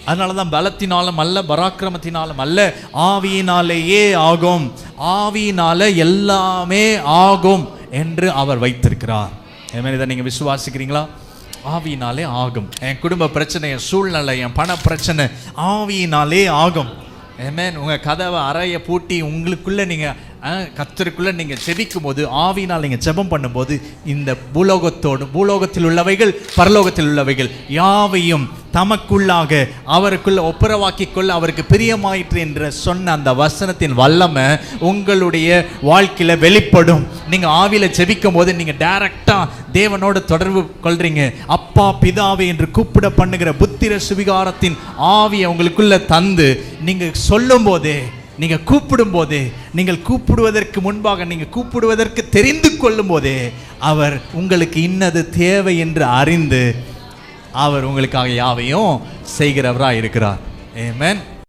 அதனாலதான் பலத்தினாலும் அல்ல, பராக்கிரமத்தினாலும் அல்ல, ஆவியினாலேயே ஆகும். ஆவியினால எல்லாமே ஆகும் என்று அவர் வைத்திருக்கிறார். இதை நீங்க விசுவாசிக்கிறீங்களா? ஆவியினாலே ஆகும். என் குடும்ப பிரச்சனை, என் சூழ்நிலை, என் பண பிரச்சனை ஆவியினாலே ஆகும். ஆமென். உங்க கதவை அறைய பூட்டி உங்களுக்குள்ள நீங்க கர்த்தருக்குள்ள நீங்க ஜெபிக்கும் போது, ஆவியினால் நீங்க ஜெபம் பண்ணும்போது, இந்த பூலோகத்தில் உள்ளவைகள் பரலோகத்தில் உள்ளவைகள் யாவையும் தமக்குள்ளாக அவருக்குள்ள ஒப்புரவாக்கி கொள்ள அவருக்கு பிரியமாயிற்று என்று சொன்ன அந்த வசனத்தின் வல்லமை உங்களுடைய வாழ்க்கையில வெளிப்படும். நீங்க ஆவியில ஜெபிக்கும் போது நீங்க டைரக்டா தேவனோட தொடர்பு கொள்றீங்க. அப்பா பிதாவே என்று கூப்பிட பண்ணுகிற புத்திர சுவிகாரத்தின் ஆவியை உங்களுக்குள்ள தந்து நீங்க சொல்லும் போதே, நீங்க கூப்பிடும் போதே, நீங்கள் கூப்பிடுவதற்கு முன்பாக நீங்க கூப்பிடுவதற்கு தெரிந்து கொள்ளும் போதே அவர் உங்களுக்கு இன்னது தேவை என்று அறிந்து அவர் உங்களுக்காக யாவையும் செய்கிறவராய் இருக்கிறார். ஆமென்.